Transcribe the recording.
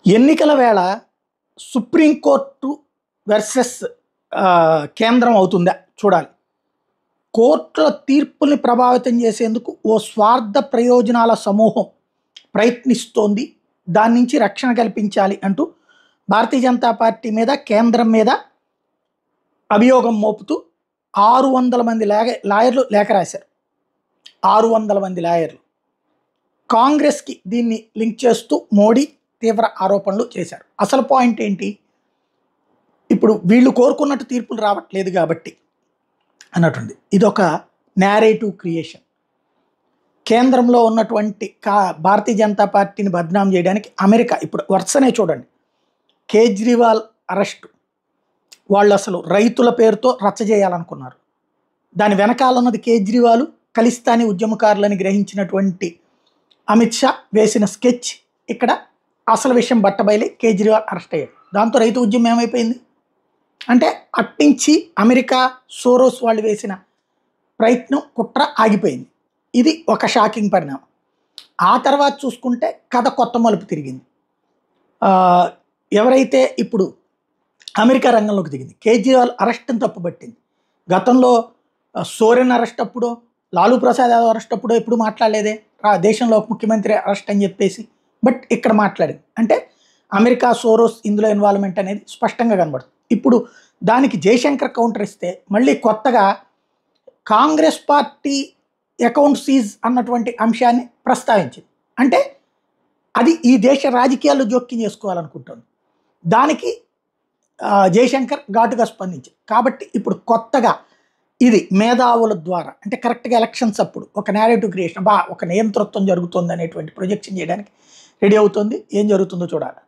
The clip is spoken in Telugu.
ఎన్నికల వేళ సుప్రీంకోర్టు వర్సెస్ కేంద్రం అవుతుందా చూడాలి. కోర్టుల తీర్పుల్ని ప్రభావితం చేసేందుకు ఓ స్వార్థ ప్రయోజనాల సమూహం ప్రయత్నిస్తోంది. దాని నుంచి రక్షణ కల్పించాలి అంటూ భారతీయ జనతా పార్టీ మీద, కేంద్రం మీద అభియోగం మోపుతూ 600 మంది లాయర్లు లేఖ రాశారు. 600 మంది లాయర్లు కాంగ్రెస్కి దీన్ని లింక్ చేస్తూ మోడీ తీవ్ర ఆరోపణలు చేశారు. అసలు పాయింట్ ఏంటి? ఇప్పుడు వీళ్ళు కోరుకున్నట్టు తీర్పులు రావట్లేదు కాబట్టి అన్నట్టుంది. ఇదొక నేరేటివ్ క్రియేషన్. కేంద్రంలో ఉన్నటువంటి భారతీయ జనతా పార్టీని బద్నాం చేయడానికి అమెరికా ఇప్పుడు వరుసనే చూడండి. కేజ్రీవాల్ అరెస్టు, వాళ్ళు అసలు రైతుల పేరుతో రచ్చ చేయాలనుకున్నారు. దాని వెనకాల ఉన్నది కేజ్రీవాల్, ఖలిస్తానీ ఉద్యమకారులని గ్రహించినటువంటి అమిత్ షా వేసిన స్కెచ్. ఇక్కడ అసలు విషయం బట్టబయలి కేజ్రీవాల్ అరెస్ట్ అయ్యాడు. దాంతో రైతు ఉద్యమం ఏమైపోయింది అంటే అట్టించి అమెరికా, సోరోస్ వాళ్ళు వేసిన ప్రయత్నం, కుట్ర ఆగిపోయింది. ఇది ఒక షాకింగ్ పరిణామం. ఆ తర్వాత చూసుకుంటే కథ కొత్త మలుపు తిరిగింది. ఎవరైతే ఇప్పుడు అమెరికా రంగంలోకి దిగింది, కేజ్రీవాల్ అరెస్ట్ని తప్పుపట్టింది. గతంలో సోరెన్ అరెస్ట్ అప్పుడో, లాలూ ప్రసాద్ యాదవ్ అరెస్ట్ అప్పుడో ఎప్పుడు మాట్లాడలేదే దేశంలో ఒక ముఖ్యమంత్రి అరెస్ట్ అని చెప్పేసి. బట్ ఇక్కడ మాట్లాడింది అంటే అమెరికా, సోరోస్ ఇందులో ఇన్వాల్వ్మెంట్ అనేది స్పష్టంగా కనబడుతుంది. ఇప్పుడు దానికి జయశంకర్ కౌంటర్ ఇస్తే మళ్ళీ కొత్తగా కాంగ్రెస్ పార్టీ అకౌంట్ సీజ్ అన్నటువంటి అంశాన్ని ప్రస్తావించింది. అంటే అది ఈ దేశ రాజకీయాల్లో జోక్యం చేసుకోవాలనుకుంటుంది. దానికి జయశంకర్ ఘాటుగా స్పందించింది. కాబట్టి ఇప్పుడు కొత్తగా ఇది మేధావుల ద్వారా అంటే కరెక్ట్గా ఎలక్షన్స్ అప్పుడు ఒక నేరేటివ్ క్రియేషన్, ఒక నియంతృత్వం జరుగుతుంది అనేటువంటి ప్రొజెక్షన్ చేయడానికి రెడీ అవుతుంది. ఏం జరుగుతుందో చూడాలి.